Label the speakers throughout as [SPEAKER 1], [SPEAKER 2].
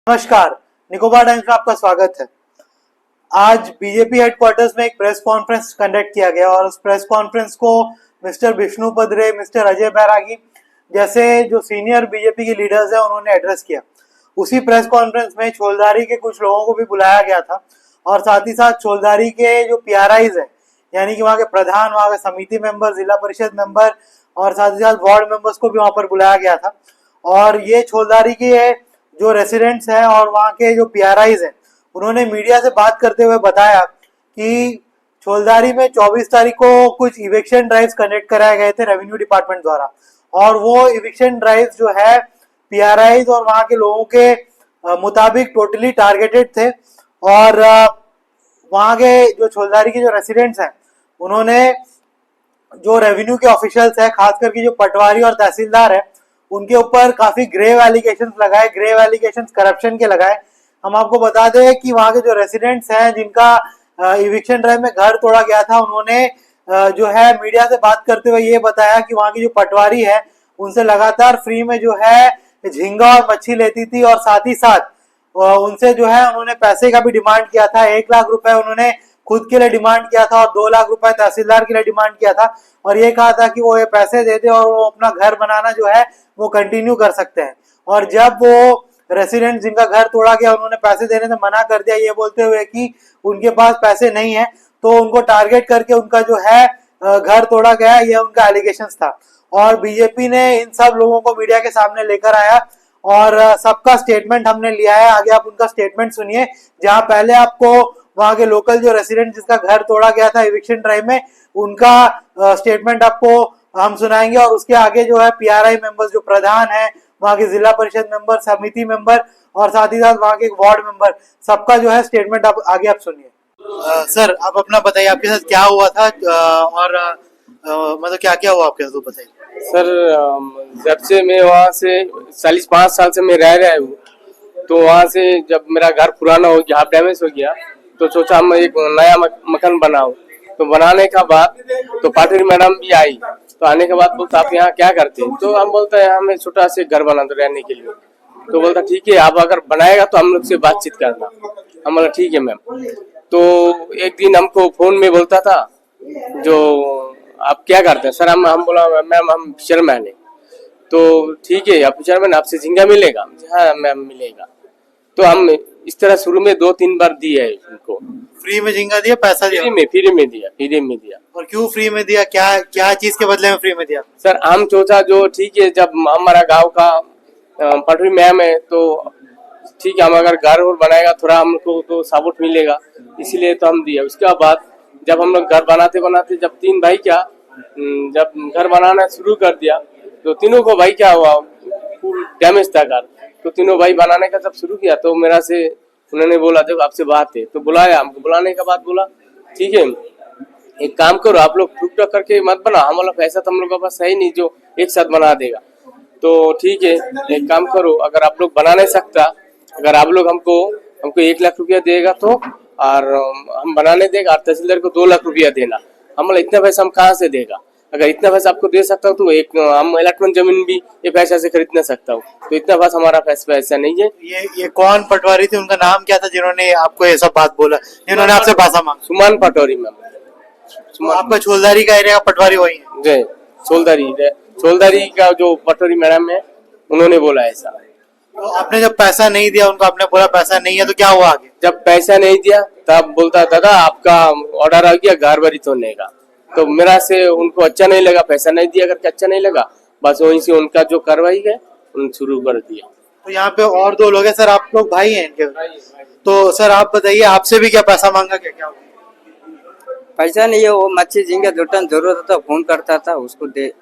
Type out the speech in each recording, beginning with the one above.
[SPEAKER 1] नमस्कार, निकोबार टाइम्स में आपका स्वागत है। आज बीजेपी हेडक्वार्टर्स में एक प्रेस कॉन्फ्रेंस कंडक्ट किया गया और उस प्रेस कॉन्फ्रेंस को मिस्टर विष्णु पदरे, मिस्टर अजय बैरागी जैसे जो सीनियर बीजेपी के लीडर्स हैं उन्होंने एड्रेस किया। उसी प्रेस कॉन्फ्रेंस में छोलदारी के कुछ लोगों को भी बुलाया गया था और साथ ही साथ छोलदारी के जो पीआरआईज हैं यानी कि वहाँ के प्रधान, वहाँ के समिति मेंबर, जिला परिषद मेंबर और साथ ही साथ वार्ड मेंबर्स को भी वहाँ पर बुलाया गया था। और ये छोलदारी के जो रेसिडेंट्स हैं और वहाँ के जो पीआरआईज हैं उन्होंने मीडिया से बात करते हुए बताया कि छोलदारी में 24 तारीख को कुछ इविक्शन ड्राइव्स कंडक्ट कराए गए थे रेवेन्यू डिपार्टमेंट द्वारा और वो इविक्शन ड्राइव्स जो है पीआरआईज और वहाँ के लोगों के मुताबिक टोटली टारगेटेड थे। और वहाँ के जो छोलदारी के जो रेसिडेंट्स हैं उन्होंने जो रेवेन्यू के ऑफिशियल्स हैं, खास करके जो पटवारी और तहसीलदार है, उनके ऊपर काफी ग्रेव एलिगेशंस लगाए, ग्रेव एलिगेशंस करप्शन के लगाए। हम आपको बता दें कि वहाँ के जो रेसिडेंट्स हैं जिनका इविक्शन ड्राइव में घर तोड़ा गया था, उन्होंने जो है मीडिया से बात करते हुए ये बताया कि वहाँ की जो पटवारी है उनसे लगातार फ्री में जो है झींगा और मच्छी लेती थी और साथ ही साथ उनसे जो है उन्होंने पैसे का भी डिमांड किया था। 1 लाख रुपए उन्होंने खुद के लिए डिमांड किया था और 2 लाख रुपए तहसीलदार के लिए डिमांड किया था और ये कहा था कि वो ये पैसे दे दे और वो अपना घर बनाना जो है वो कंटिन्यू कर सकते हैं। और जब वो रेसिडेंट जिनका घर तोड़ा गया उन्होंने पैसे देने से मना कर दिया ये बोलते हुए कि उनके पास पैसे नहीं है, तो उनको टारगेट करके उनका जो है घर तोड़ा गया, ये उनका एलिगेशंस था। और बीजेपी ने इन सब लोगों को मीडिया के सामने लेकर आया और सबका स्टेटमेंट हमने लिया है। आगे आप उनका स्टेटमेंट सुनिए, जहां पहले आपको वहां के लोकल जो रेसिडेंट जिसका घर तोड़ा गया था इविक्शन ड्राइव में, उनका स्टेटमेंट आपको हम सुनाएंगे और उसके आगे जो है पीआरआई मेंबर्स, जो प्रधान है, वहां के जिला परिषद मेंबर, समिति मेंबर और साथ ही साथ वहां के वार्ड मेंबर, सबका जो है स्टेटमेंट आप आगे आप सुनिए। सर, आप अपना बताइए, आपके साथ क्या हुआ था और मतलब क्या क्या हुआ आपके साथ, बताइए।
[SPEAKER 2] सर, जब से मैं वहाँ से 45 साल से मैं रह रहा हूँ, तो वहाँ से जब मेरा घर पुराना हो गया, हाफ डैमेज हो गया, तो सोचा मैं एक नया मकान बनाऊं। तो बनाने का बाद तो पाटिल मैडम भी आई, तो आने के बाद बोलता आप यहाँ क्या करते हैं, तो हम बोलते हैं हमें छोटा से घर बना दो रहने के लिए। तो बोलता ठीक है, आप अगर बनाएगा तो हम लोग से बातचीत करना। हम बोला ठीक है मैम। तो एक दिन हमको फोन में बोलता था जो आप क्या करते हैं सर, हम बोला मैम हम फिशरमैन है। तो ठीक है, आप फिशरमैन, आपसे झींगा मिलेगा? हाँ मैम मिलेगा। तो हम इस तरह शुरू में 2-3 बार दिए है उनको।
[SPEAKER 1] फ्री में झींगा दिया, पैसा दिया?
[SPEAKER 2] फ्री में दिया।
[SPEAKER 1] और क्यों फ्री में दिया, क्या क्या चीज के बदले में फ्री में दिया?
[SPEAKER 2] सर हम सोचा जो ठीक है, जब हमारा गांव का पटरी मैम है तो ठीक है, हम अगर घर और बनाएगा थोड़ा हमको तो सपोर्ट मिलेगा, इसीलिए तो हम दिया। उसके बाद जब हम लोग घर बनाते बनाते जब 3 भाई क्या जब घर बनाना शुरू कर दिया, तो तीनों को भाई क्या हुआ, फुल डैमेज था घर। तो तीनों भाई बनाने का जब शुरू किया तो मेरा से उन्होंने बोला देखो आपसे बात है, तो बुलाया हमको। बुलाने के बाद बोला ठीक है, एक काम करो आप लोग टूक टक करके मत बना, हमारा पैसा तो हम लोग के पास है ही नहीं जो एक साथ बना देगा। तो ठीक है, एक काम करो, अगर आप लोग बना नहीं सकता, अगर आप लोग हमको 1 लाख रुपया देगा तो और हम बनाने देगा, और तहसीलदार को 2 लाख रुपया देना। हमारा इतना पैसा हम कहाँ से देगा? अगर इतना पैसा आपको दे सकता हूँ तो एक हम इलेक्ट्रॉन जमीन भी ये पैसा से खरीद ना सकता हूँ, तो इतना पास हमारा पैसा नहीं है।
[SPEAKER 1] ये कौन पटवारी थे, उनका नाम क्या था जिन्होंने आपको ये सब बात बोला, जिन्होंने आपसे पैसा मांगा?
[SPEAKER 2] सुमन पटवारी मैम।
[SPEAKER 1] आपका छोलदारी का एरिया का पटवारी वही है?
[SPEAKER 2] जय छोलदारी का जो पटवारी मैडम है उन्होंने बोला ऐसा।
[SPEAKER 1] तो आपने जब पैसा नहीं दिया उनको, आपने बोला पैसा नहीं है, तो क्या हुआ आगे?
[SPEAKER 2] जब पैसा नहीं दिया तब बोलता दादा आपका ऑर्डर आ गया घर भरी तोड़ने का। तो मेरा से उनको अच्छा नहीं लगा, पैसा नहीं दिया करके अच्छा नहीं लगा, बस वहीं से उनका जो कार्रवाई है उन्होंने शुरू कर दिया।
[SPEAKER 1] तो यहाँ पे और 2 लोग हैं सर, आप लोग भाई हैं इनके? तो सर आप बताइए, आपसे भी क्या पैसा मांगा, क्या क्या हुआ?
[SPEAKER 3] पैसा नहीं है, वो मच्छी झींगा दुटन जरूरत था, फोन करता था उसको दे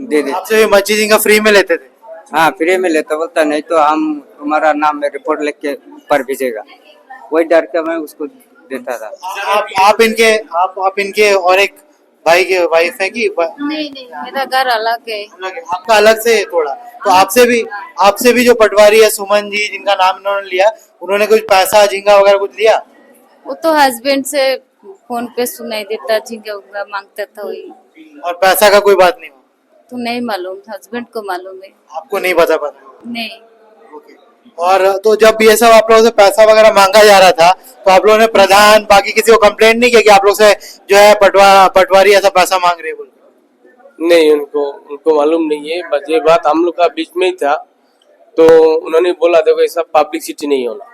[SPEAKER 3] दे।
[SPEAKER 1] आपसे भी मच्छी झींगा फ्री में लेते थे?
[SPEAKER 3] हाँ फ्री में लेता, बोलता नहीं तो हम तुम्हारा नाम में रिपोर्ट लिख के ऊपर भेजेगा, वही डर के मैं उसको देता था।
[SPEAKER 1] आप इनके और एक भाई के वाइफ है कि?
[SPEAKER 4] नहीं, मेरा घर अलग है।
[SPEAKER 1] आपका अलग से थोड़ा? तो आपसे भी जो पटवारी है सुमन जी, जिनका नाम इन्होंने लिया, उन्होंने कुछ पैसा झींगा वगैरह कुछ लिया?
[SPEAKER 4] वो तो हस्बैंड से फोन पे सुनाई देता, झींगा मांगता था वही।
[SPEAKER 1] और पैसा का कोई बात नहीं हुआ?
[SPEAKER 4] तो नहीं मालूम, हस्बैंड को मालूम है।
[SPEAKER 1] आपको नहीं पता?
[SPEAKER 4] नहीं।
[SPEAKER 1] ओके। और तो जब बीएसएफ आप लोगों से पैसा वगैरह मांगा जा रहा था तो आप लोगों ने प्रधान बाकी किसी को कंप्लेंट नहीं किया कि आप लोग से जो है पटवारी ऐसा पैसा मांग रहे हैं बोल के?
[SPEAKER 2] नहीं, उनको उनको मालूम नहीं है, बस ये बात हम लोग का बीच में ही था, तो उन्होंने बोला देखो ऐसा पब्लिसिटी नहीं होना।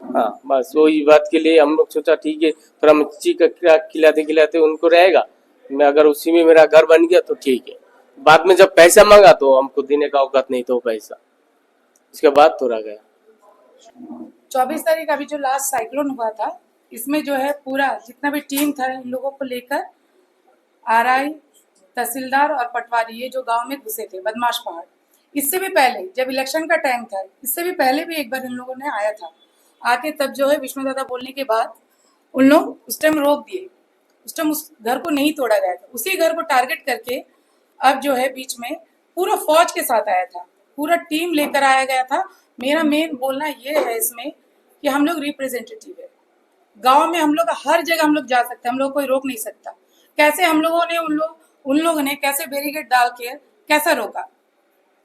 [SPEAKER 2] हाँ, बस वही बात के लिए हम लोग सोचा ठीक है, थोड़ा मच्छी का खिलाते खिलाते उनको रहेगा, मैं अगर उसी में मेरा घर बन गया तो ठीक है। बाद में जब पैसा मांगा तो हमको देने का औकात नहीं था पैसा, उसके बाद थोड़ा गया।
[SPEAKER 5] 24 तारीख अभी जो लास्ट साइक्लोन हुआ था, इसमें जो है पूरा जितना भी टीम था इन लोगों को लेकर आरआई, तहसीलदार और पटवारी ये जो गांव में घुसे थे बदमाश पहाड़। इससे भी पहले जब इलेक्शन का टाइम था, इससे भी पहले भी एक बार इन लोगों ने आया था, आके तब जो है विष्णु दादा बोलने के बाद उन लोग उस टाइम रोक दिए। उस टाइम उस घर को नहीं तोड़ा गया था, उसी घर को टारगेट करके अब जो है बीच में पूरा फौज के साथ आया था, पूरा टीम लेकर आया गया था। मेरा मेन बोलना ये है इसमें कि हम लोग रिप्रेजेंटेटिव है, गांव में हम लोग हर जगह हम लोग जा सकते हैं, हम लोग कोई रोक नहीं सकता। कैसे हम लोगों ने उन लोगों ने कैसे बैरिकेड डाल के कैसा रोका,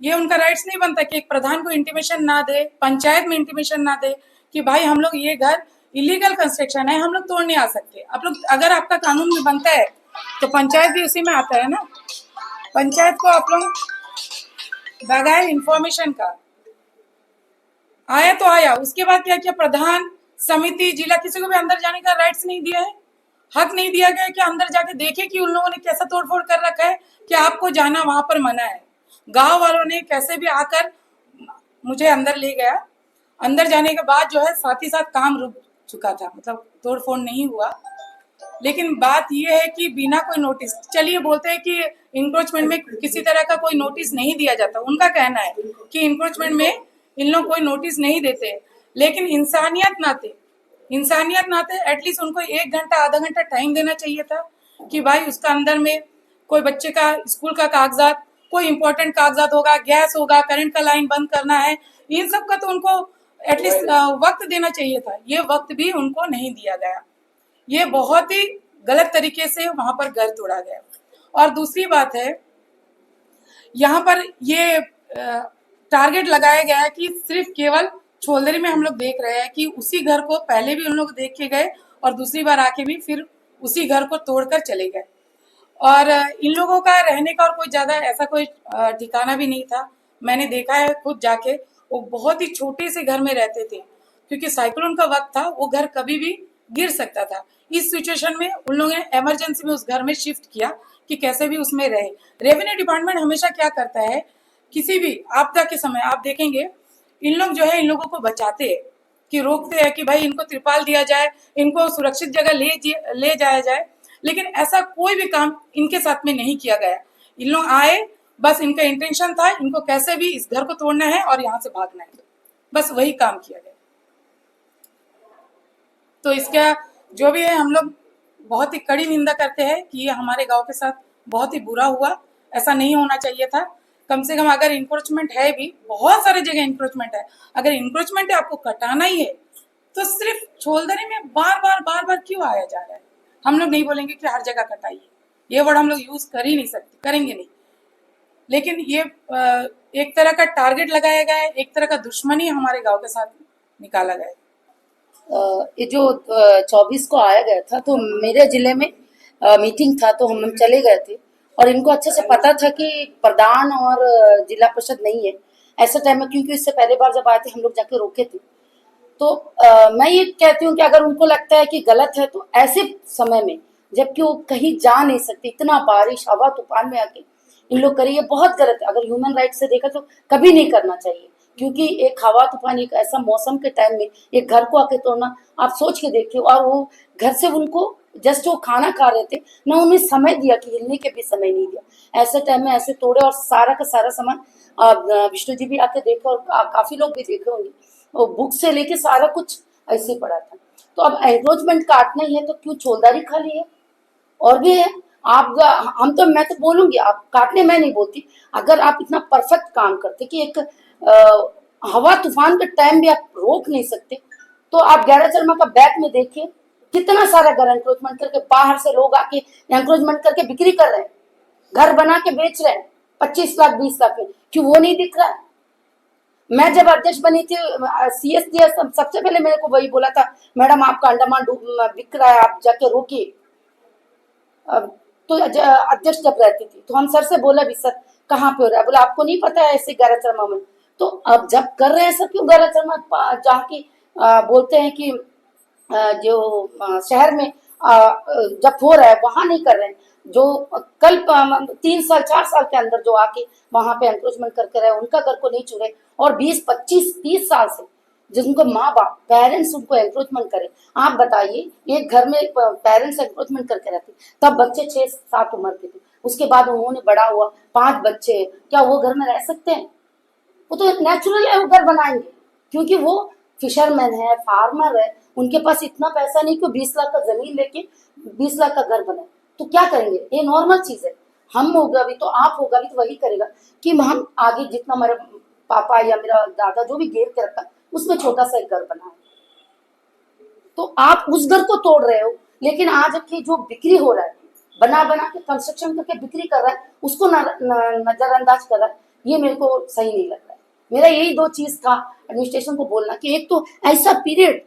[SPEAKER 5] ये उनका राइट्स नहीं बनता कि एक प्रधान को इंटीमेशन ना दे, पंचायत में इंटीमेशन ना दे कि भाई हम लोग ये घर इलीगल कंस्ट्रक्शन है, हम लोग तोड़ नहीं आ सकते। आप लोग अगर आपका कानून में बनता है तो पंचायत भी उसी में आता है ना। पंचायत को आप लोग बगैर इंफॉर्मेशन का आया तो आया, उसके बाद क्या किया, प्रधान, समिति, जिला, किसी को भी अंदर जाने का राइट्स नहीं दिया है, हक नहीं दिया गया कि अंदर जाके देखे कि उन लोगों ने कैसा तोड़फोड़ कर रखा है कि आपको जाना वहां पर मना है। गांव वालों ने कैसे भी आकर मुझे अंदर ले गया, अंदर जाने के बाद जो है साथ ही साथ काम रुक चुका था, मतलब तोड़फोड़ नहीं हुआ। लेकिन बात यह है कि बिना कोई नोटिस, चलिए बोलते हैं कि इंक्रोचमेंट में किसी तरह का कोई नोटिस नहीं दिया जाता, उनका कहना है कि इंक्रोचमेंट में इन लोग कोई नोटिस नहीं देते, लेकिन इंसानियत नाते एटलीस्ट उनको 1 घंटा आधा घंटा टाइम देना चाहिए था कि भाई उसका अंदर में कोई बच्चे का स्कूल का कागजात, कोई इंपॉर्टेंट कागजात होगा, गैस होगा, करंट का लाइन बंद करना है, इन सब का तो उनको एटलीस्ट वक्त देना चाहिए था। ये वक्त भी उनको नहीं दिया गया, ये बहुत ही गलत तरीके से वहां पर घर तोड़ा गया। और दूसरी बात है, यहाँ पर ये टारगेट लगाया गया है कि सिर्फ केवल छोलदरी में हम लोग देख रहे हैं कि उसी घर को पहले भी उन लोग देख के गए और दूसरी बार आके भी फिर उसी घर को तोड़कर चले गए। और इन लोगों का रहने का और कोई ज्यादा ऐसा कोई ठिकाना भी नहीं था। मैंने देखा है खुद जाके, वो बहुत ही छोटे से घर में रहते थे क्योंकि साइक्लोन का वक्त था, वो घर कभी भी गिर सकता था। इस सिचुएशन में उन लोगों ने इमरजेंसी में उस घर में शिफ्ट किया कि कैसे भी उसमें रहे। रेवेन्यू डिपार्टमेंट हमेशा क्या करता है, किसी भी आपदा के समय आप देखेंगे इन लोग जो है इन लोगों को बचाते हैं कि रोकते हैं कि भाई इनको त्रिपाल दिया जाए, इनको सुरक्षित जगह ले जाया जाए, लेकिन ऐसा कोई भी काम इनके साथ में नहीं किया गया। इन लोग आए, बस इनका इंटेंशन था इनको कैसे भी इस घर को तोड़ना है और यहाँ से भागना है, बस वही काम किया गया। तो इसका जो भी है हम लोग बहुत ही कड़ी निंदा करते हैं कि ये हमारे गांव के साथ बहुत ही बुरा हुआ, ऐसा नहीं होना चाहिए था। कम से कम अगर इंक्रोचमेंट है भी, बहुत सारे जगह इंक्रोचमेंट है, अगर इंक्रोचमेंट है आपको कटाना ही है तो सिर्फ छोलदरी में बार बार क्यों आया जा रहा है। हम लोग नहीं बोलेंगे कि हर जगह कटाइए, ये वर्ड हम लोग यूज कर ही नहीं सकते, करेंगे नहीं, लेकिन ये एक तरह का टारगेट लगाया गया है, एक तरह का दुश्मनी हमारे गाँव के साथ निकाला गया है।
[SPEAKER 6] ये जो 24 को आया गया था तो मेरे जिले में मीटिंग था तो हम चले गए थे और इनको अच्छे से पता था कि प्रधान और जिला परिषद नहीं है ऐसे टाइम में, क्योंकि इससे पहले बार जब आए थे हम लोग जाके रोके थे। तो मैं ये कहती हूँ कि अगर उनको लगता है कि गलत है तो ऐसे समय में जबकि वो कहीं जा नहीं सकते, इतना बारिश हवा तूफान में आके इन लोग करिए, बहुत गलत है। अगर ह्यूमन राइट से देखा तो कभी नहीं करना चाहिए, क्योंकि एक हवा तूफान एक ऐसा मौसम के टाइम में एक घर को आके तोड़ना, आप सोच के देखिए। और वो घर से उनको जस्ट वो खाना खा रहे थे ना, उन्हें समय दिया कि हिलने के भी समय नहीं दिया, ऐसे टाइम में ऐसे तोड़े। और सारा का सारा सामान विष्णु जी भी आके देखे और काफी लोग भी देखे होंगे, वो बुक से लेके सारा कुछ ऐसे पड़ा था। तो अब एनक्रोचमेंट काटना ही है तो क्यों छोलदारी खाली है और भी है। आप हम तो मैं तो बोलूंगी, आप काटने मैं नहीं बोलती, अगर आप इतना परफेक्ट काम करते कि एक हवा तूफान के टाइम भी आप रोक नहीं सकते, तो आप गैरा शर्मा का बैक में देखिए कितना सारा घर एंक्रोचमेंट करके बाहर से लोग आके एंक्रोचमेंट करके बिक्री कर रहे हैं, घर बना के बेच रहे हैं 25 लाख 20 लाख में, क्यों वो नहीं दिख रहा है। मैं जब अध्यक्ष बनी थी CSDS सबसे पहले मेरे को वही बोला था, मैडम आपका अंडमान बिक रहा है, आप जाके रोकिए। तो अध्यक्ष जब रहती थी तो हम सर से बोला भी सर कहाँ पे हो रहा है, बोला आपको नहीं पता है ऐसे गैरचरमा में। तो अब जब कर रहे हैं सर क्यों गैरचरमा जहाँ की बोलते हैं कि जो शहर में जब हो रहा है वहां नहीं कर रहे हैं, जो कल 3 साल 4 साल के अंदर जो आके वहां पे एंक्रोचमेंट करके रहे उनका घर को नहीं छूरे, और 20 25 30 साल से जिनको माँ बाप पेरेंट्स उनको एंक्रोचमेंट करे। आप बताइए एक घर में पेरेंट्स एंक्रोचमेंट करके रहते, तब बच्चे 6-7 उम्र के थे, उसके बाद उन्होंने बड़ा हुआ 5 बच्चे, क्या वो घर में रह सकते हैं? वो तो नेचुरल है, वो घर बनाएंगे क्योंकि वो फिशरमैन है, फार्मर है, उनके पास इतना पैसा नहीं कि 20 लाख का जमीन लेके 20 लाख का घर बनाए। तो क्या करेंगे? ये नॉर्मल चीज है। हम होगा भी तो आप होगा भी तो वही करेगा कि हम आगे जितना मेरे पापा या मेरा दादा जो भी घेर के रखा उसमें छोटा सा एक घर बनाए। तो आप उस घर को तोड़ रहे हो, लेकिन आज की जो बिक्री हो रहा है, बना बना के कंस्ट्रक्शन करके बिक्री कर रहा है, उसको नजरअंदाज कर रहा है, ये मेरे को सही नहीं लग रहा है। मेरा यही 2 चीज था एडमिनिस्ट्रेशन को बोलना कि एक तो ऐसा पीरियड,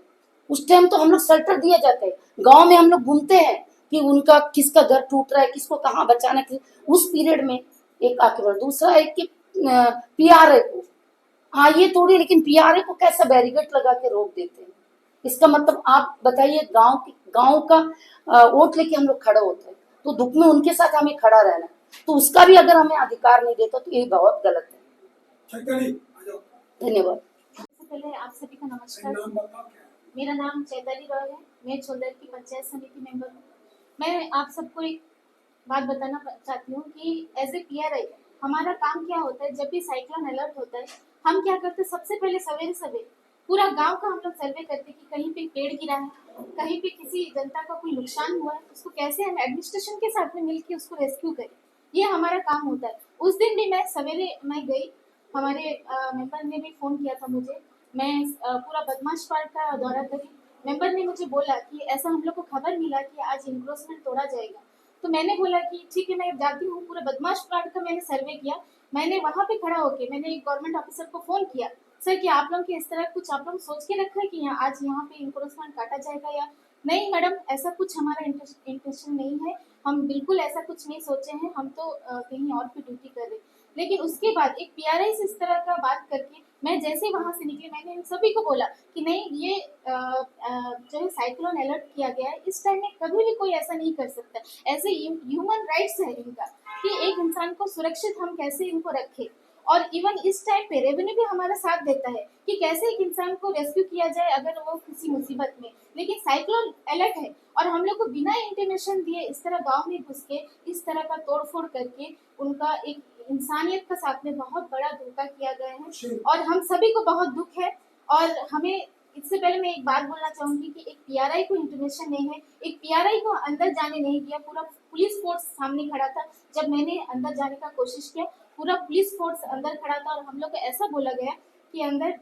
[SPEAKER 6] उस टाइम तो हम लोग शेल्टर दिए जाते हैं, गांव में हम लोग घूमते हैं कि उनका किसका घर टूट रहा है, किसको कहाँ बचाना है, उस पीरियड में एक आके। दूसरा एक कि PRA को, हाँ ये थोड़ी, लेकिन PRA को कैसा बैरिकेड लगा के रोक देते हैं? इसका मतलब आप बताइए, गांव का वोट लेके हम लोग खड़े होते हैं तो दुख में उनके साथ हमें खड़ा रहना है, तो उसका भी अगर हमें अधिकार नहीं देता तो ये बहुत गलत है। धन्यवाद।
[SPEAKER 7] सबसे पहले आप सभी को नमस्कार। मेरा नाम चैताली रॉय है, मैं छोलदर की पंचायत समिति मेंबर हूँ। मैं आप सबको एक बात बताना चाहती हूँ कि एज ए PRI हमारा काम क्या होता है। जब भी साइक्लोन अलर्ट होता है हम क्या करते हैं, सबसे पहले सवेरे सवेरे पूरा गांव का हम लोग सर्वे करते हैं कि कहीं पे पेड़ गिरा है, कहीं पे किसी जनता का कोई नुकसान हुआ है, उसको कैसे हम एडमिनिस्ट्रेशन के साथ में मिलकर उसको रेस्क्यू करें, ये हमारा काम होता है। उस दिन भी मैं सवेरे गई, हमारे मेंबर ने भी फ़ोन किया था मुझे, मैं पूरा बदमाश पार्क का दौरा करी। मेंबर ने मुझे बोला कि ऐसा हम लोग को खबर मिला कि आज इंक्रोचमेंट तोड़ा जाएगा, तो मैंने बोला कि ठीक है मैं जाती हूँ। पूरा बदमाश पार्क का मैंने सर्वे किया, मैंने वहाँ पे खड़ा होके मैंने एक गवर्नमेंट ऑफिसर को फ़ोन किया, सर कि आप लोग के इस तरह कुछ आप लोग सोच के रखा है कि आज यहाँ पे इंक्रोचमेंट काटा जाएगा या नहीं? मैडम ऐसा कुछ हमारा इंटेंशन नहीं है, हम बिल्कुल ऐसा कुछ नहीं सोचे हैं, हम तो कहीं और भी ड्यूटी कर रहे। लेकिन उसके बाद एक PRI से इस तरह का बात करके मैं जैसे ही वहाँ से निकली, मैंने इन सभी को बोला कि नहीं, ये जो है साइक्लोन अलर्ट किया गया है, इस टाइम में कभी भी कोई ऐसा नहीं कर सकता। ऐसे ह्यूमन राइट्स है इनका कि एक इंसान को सुरक्षित हम कैसे इनको रखें, और इवन इस टाइम पे रेवेन्यू भी हमारा साथ देता है कि कैसे एक इंसान को रेस्क्यू किया जाए अगर वो किसी मुसीबत में। लेकिन साइक्लोन अलर्ट है और हम लोग को बिना इंटीमेशन दिए इस तरह गांव में घुस के इस तरह का तोड़फोड़ करके उनका एक इंसानियत का साथ में बहुत बड़ा धोखा किया गया है, और हम सभी को बहुत दुख है। और हमें इससे पहले मैं एक बात बोलना चाहूंगी कि एक PRI को इंटीमेशन नहीं है, एक PRI को अंदर जाने नहीं दिया, पूरा पुलिस फोर्स सामने खड़ा था। जब मैंने अंदर जाने का कोशिश किया, पूरा पुलिस फोर्स अंदर खड़ा था और हम लोग को ऐसा बोला गया कि अंदर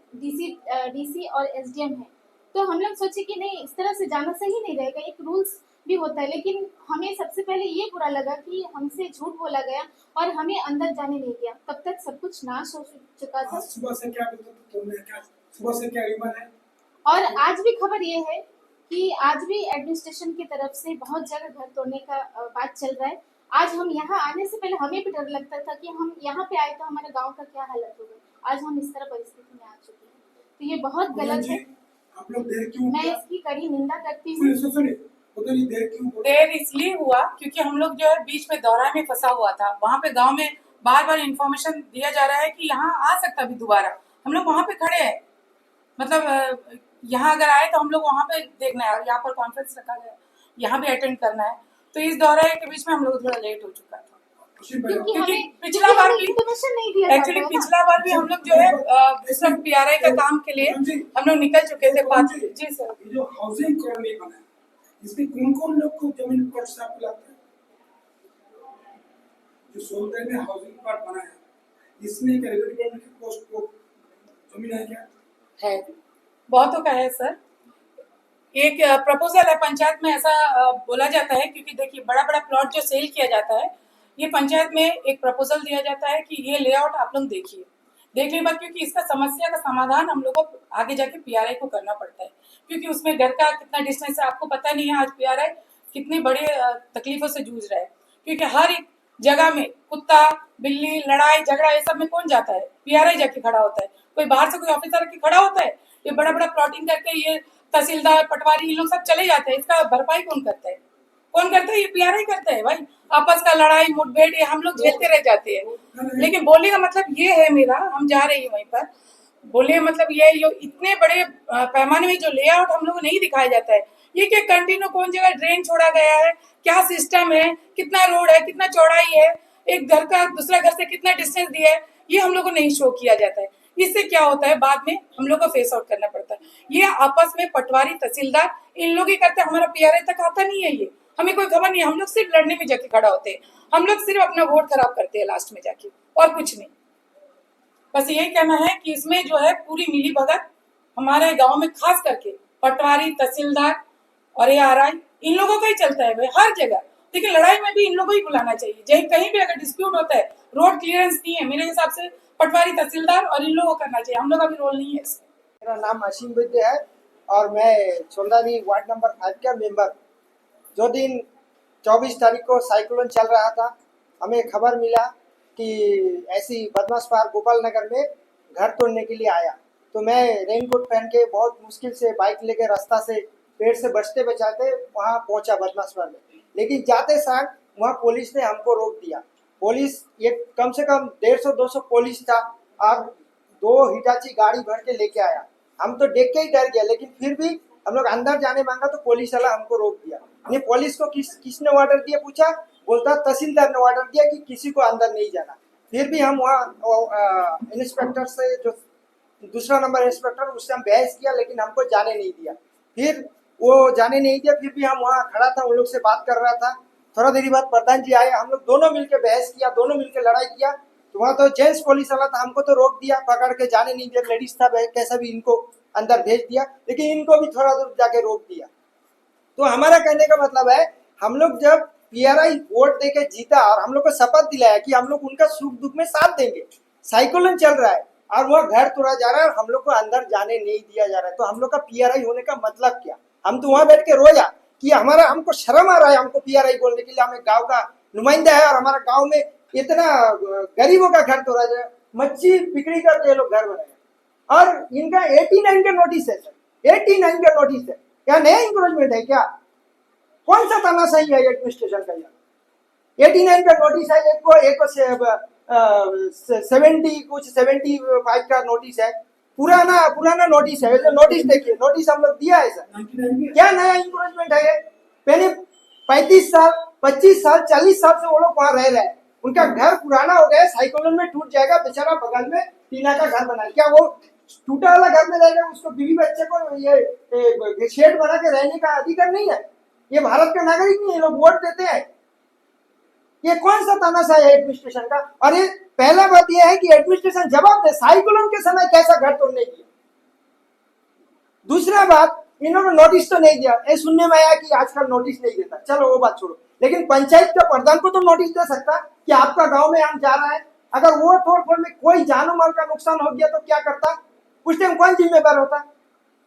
[SPEAKER 7] DC और SDM है। तो हम लोग सोचे कि नहीं, इस तरह से जाना सही नहीं रहेगा, एक रूल्स भी होता है। लेकिन हमें सबसे पहले ये बुरा लगा कि हमसे झूठ बोला गया और हमें अंदर जाने नहीं दिया। तब तक सब कुछ नाश हो चुका था।
[SPEAKER 8] सुबह से क्या रीमन है?
[SPEAKER 7] और आज भी खबर ये है कि आज भी एडमिनिस्ट्रेशन की तरफ से बहुत जगह घर तोड़ने का बात चल रहा है। आज हम यहाँ आने से पहले हमें भी डर लगता था कि हम यहाँ पे आए तो हमारे गांव का क्या हालत होगा। आज हम इस तरह परिस्थिति में आ चुके हैं, तो ये बहुत गलत है।
[SPEAKER 8] आप लोग देर क्यों?
[SPEAKER 7] मैं इसकी कड़ी निंदा करती हूँ।
[SPEAKER 5] देर इसलिए हुआ क्योंकि हम लोग जो है बीच में दौरा में फंसा हुआ था। वहाँ पे गांव में बार बार इंफॉर्मेशन दिया जा रहा है कि यहाँ आ सकता भी दोबारा। हम लोग वहाँ पे खड़े हैं, मतलब यहाँ अगर आए तो हम लोग वहाँ पे देखना है, और यहाँ पर कॉन्फ्रेंस रखा गया, यहाँ भी अटेंड करना है। तो इस दौरे के बीच में हम लोग थोड़ा लेट हो चुका था, क्योंकि पिछला बार भी एक्चुअली पिछला बार भी हम लोग जो है सब PRI का काम के लिए हम लोग निकल चुके थे। जी सर,
[SPEAKER 8] जो हाउसिंग कॉलोनी बना है इसमें कौन कौन लोग को जमीन पर साफ लगता है? जो सोलदर में हाउसिंग पार्क बना है इसमें क्या रेवेन्यू की पोस्ट को जमीन है क्या?
[SPEAKER 5] है, बहुतों का है सर। एक प्रपोजल है पंचायत में, ऐसा बोला जाता है, क्योंकि देखिए बड़ा बड़ा प्लॉट जो सेल किया जाता है, ये पंचायत में एक प्रपोजल दिया जाता है कि ये लेआउट आप लोग देखिए, देखने के बाद, क्योंकि इसका समस्या का समाधान हम लोगों को आगे जाके पीआरआई को करना पड़ता है, क्योंकि उसमें घर का कितना डिस्टेंस है आपको पता नहीं है। आज पीआरआई कितनी बड़ी तकलीफों से जूझ रहा है, क्योंकि हर एक जगह में कुत्ता बिल्ली लड़ाई झगड़ा ये सब में कौन जाता है, पीआरआई जाके खड़ा होता है। कोई बाहर से कोई ऑफिसर के खड़ा होता है? ये बड़ा बड़ा प्लॉटिंग करके ये तहसीलदार पटवारी ये लोग सब चले जाते हैं, इसका भरपाई कौन करता है? कौन करता है? ये पीआरआई करता है भाई। आपस का लड़ाई मुठभेड़ ये हम लोग झेलते रह जाते हैं। लेकिन बोलने का मतलब ये है मेरा, हम जा रहे हैं वहीं पर, बोलने का मतलब ये है, ये इतने बड़े पैमाने में जो लेआउट हम लोग को नहीं दिखाया जाता है, ये क्या कंटिन्यू कौन जगह ड्रेन छोड़ा गया है, क्या सिस्टम है, कितना रोड है, कितना चौड़ाई है, एक घर का दूसरा घर से कितना डिस्टेंस दिया है, ये हम लोग को नहीं शो किया जाता है। इससे क्या होता है, बाद में हम लोग को फेस आउट करना पड़ता है। ये आपस में पटवारी तहसीलदार इन लोग ही करते हैं, हमारा पीआरआई तक आता नहीं है। ये हमें कोई खबर नहीं है, हम लोग सिर्फ लड़ने में जाके खड़ा होते हैं, हम लोग सिर्फ अपना वोट खराब करते हैं लास्ट में जाके, और कुछ नहीं। बस यही कहना है कि इसमें जो है पूरी मिली भगत हमारे गांव में खास करके पटवारी तहसीलदार और एआरआई इन लोगों का ही चलता है भाई, हर जगह। लेकिन लड़ाई में भी इन लोगों ही बुलाना चाहिए, जहीं कहीं भी अगर डिस्प्यूट होता है, रोड क्लियरेंस नहीं है, मेरे हिसाब से पटवारी तहसीलदार और इन लोगों को करना चाहिए, हम लोग का भी रोल नहीं है इसमें।
[SPEAKER 9] मेरा नाम असीम वैद्य है और मैं चोंदानी वार्ड नंबर 5 का मेंबर। जो दिन 24 तारीख को साइक्लोन चल रहा था, हमें खबर मिला कि ऐसी बदमाश पार गोपाल नगर में घर तोड़ने के लिए आया। तो मैं रेनकोट पहन के बहुत मुश्किल से बाइक लेके रास्ता से पेड़ से बचते बचाते वहाँ पहुँचा बदमाश पार में। लेकिन जाते साथ वहाँ पुलिस ने हमको रोक दिया। पुलिस ये कम से कम 150-200 पुलिस था और 2 हिटाची गाड़ी भर के लेके आया। हम तो देख के ही डर गया, लेकिन फिर भी हम लोग अंदर जाने मांगा तो पुलिस वाला हमको रोक दिया। नहीं, पुलिस को किसने ऑर्डर दिया पूछा, बोलता तहसीलदार ने ऑर्डर दिया कि किसी को अंदर नहीं जाना। फिर भी हम वहाँ इंस्पेक्टर से, जो दूसरा नंबर इंस्पेक्टर, उससे हम बहस किया, लेकिन हमको जाने नहीं दिया। फिर वो जाने नहीं दिया, फिर भी हम वहाँ खड़ा था, उन लोग से बात कर रहा था। थोड़ा देरी बाद प्रधान जी आए, हम लोग दोनों मिलकर बहस किया, दोनों मिलकर लड़ाई किया। तो वहाँ तो जेंट्स पुलिस वाला था, हमको तो रोक दिया, पकड़ के जाने नहीं दिया। लेडीज था, कैसा भी इनको अंदर भेज दिया, लेकिन इनको भी थोड़ा दूर जाके रोक दिया। तो हमारा कहने का मतलब है, हम लोग जब पीआरआई वोट देके जीता और हम लोग को शपथ दिलाया कि हम लोग उनका सुख दुख में साथ देंगे, साइक्लोन चल रहा है और वह घर तोड़ा जा रहा है और हम लोग को अंदर जाने नहीं दिया जा रहा है, तो हम लोग का पीआरआई होने का मतलब क्या? हम तो वहां बैठ के रोया कि हमारा, हमको शर्म आ रहा है हमको पीआरआई बोलने के लिए, हमें गांव का नुमाइंदा है और हमारा गांव में इतना गरीबों का घर तोड़ा जाए, मच्छी बिक्री करके ये लोग घर बनाए। और इनका 89 का नोटिस है सर, 89 का नोटिस है। क्या नया इंक्रोचमेंट है क्या? कौन सा तानाशाही है एडमिनिस्ट्रेशन का? यहाँ 89 का नोटिस है, एक को 75 का नोटिस है, पुराना नोटिस है। नोटिस देखिए, नोटिस हम लोग दिया है सर, क्या नया इंक्रोचमेंट है ये? पहले 35 साल 25 साल 40 साल से वो लोग वहाँ रह रहे हैं, उनका घर पुराना हो गया, साइक्लोन में टूट जाएगा, बेचारा बगल में टीना का घर बनाए, क्या वो टूटा वाला घर में रहेगा? उसको बीवी बच्चे को ये शेड बना के रहने का अधिकार नहीं है? ये भारत का नागरिक नहीं है, लोग वोट देते हैं। ये कौन सा तानाशाही है एडमिनिस्ट्रेशन का? और ये पहला बात यह है कि एडमिनिस्ट्रेशन जवाब दे, साइक्लोन के समय कैसा घर तोड़ने की। दूसरा बात, इन्होंने नोटिस तो नहीं दिया। ये सुनने में आया कि आजकल नोटिस नहीं देता, चलो वो बात छोड़ो, लेकिन पंचायत का प्रधान को तो नोटिस दे सकता कि आपका गांव में हम जा रहा है। अगर वो तोड़फोड़ में कोई जानो माल का नुकसान हो गया तो क्या करता? उस टाइम कौन जिम्मेदार होता?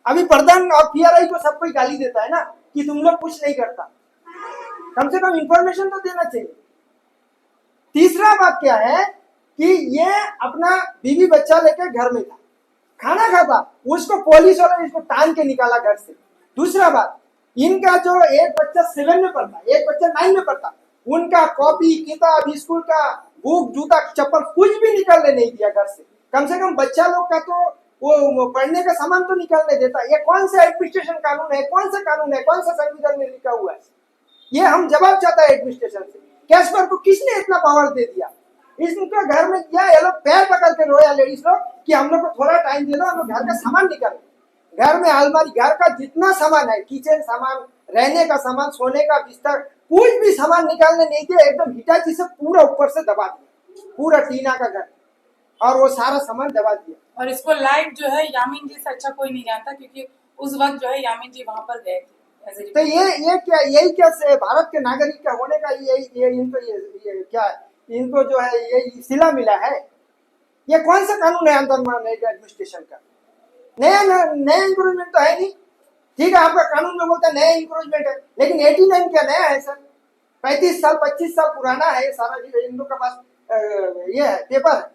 [SPEAKER 9] अभी प्रधान और पीआरआई को सब कोई गाली देता है ना कि तुम लोग कुछ नहीं करता, कम से कम इंफॉर्मेशन तो देना चाहिए। तीसरा बात क्या है कि ये अपना बीवी बच्चा लेकर घर में था, खाना खाता, उसको पुलिस वाले इसको टांग के निकाला घर से। दूसरा बात, इनका जो एक बच्चा 7 में पढ़ता, एक बच्चा 9 में पढ़ता, उनका कॉपी किताब स्कूल का बुक जूता चप्पल कुछ भी निकालने नहीं दिया घर से। कम से कम बच्चा लोग का तो वो पढ़ने का सामान तो निकालने देता। ये कौन सा एडमिनिस्ट्रेशन कानून है? कौन सा कानून है? कौन सा संविधान में लिखा हुआ है? ये हम जवाब चाहता है एडमिनिस्ट्रेशन से। कैशपर को किसने इतना पावर दे दिया? इसके घर में किया, ये लोग पैर पकड़ के रोया लेडीज लोग कि हम लोग को थोड़ा टाइम दे दो, हम लोग घर का सामान निकाले। घर में अलमारी, घर का जितना सामान है, किचन सामान, रहने का सामान, सोने का बिस्तर, कुछ भी सामान निकालने नहीं दिया। एकदम हिटाची से पूरा ऊपर से दबा दिया, पूरा टीना का घर, और वो सारा सामान दबा दिया।
[SPEAKER 5] और इसको लाइव जो है यामीन जी से अच्छा कोई नहीं जानता, क्योंकि उस वक्त जो है यामीन जी वहां पर गए थे।
[SPEAKER 9] तो ये क्या, यही क्या से भारत के नागरिक का होने का ये इनको क्या, इनको जो है ये सिला मिला है? ये कौन सा कानून है अंडर एडमिनिस्ट्रेशन का? नया इंक्रोचमेंट तो है नहीं। ठीक है, आपका कानून में बोलता है नया इंक्रोचमेंट है, लेकिन 89 क्या नया है सर? 35 साल 25 साल पुराना है सारा, इन लोग के पास ये है पेपर है।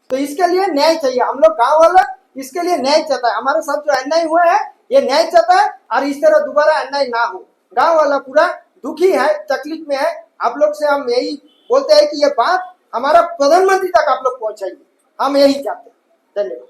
[SPEAKER 9] तो इसके लिए न्याय चाहिए। हम लोग गांव वाला इसके लिए न्याय चाहता है। हमारे साथ जो अन्याय हुआ है ये न्याय चाहता है, और इस तरह दोबारा अन्याय ना हो। गांव वाला पूरा दुखी है, तकलीफ में है। आप लोग से हम यही बोलते हैं कि ये बात हमारा प्रधानमंत्री तक आप लोग पहुंचाइए, हम यही चाहते हैं। धन्यवाद।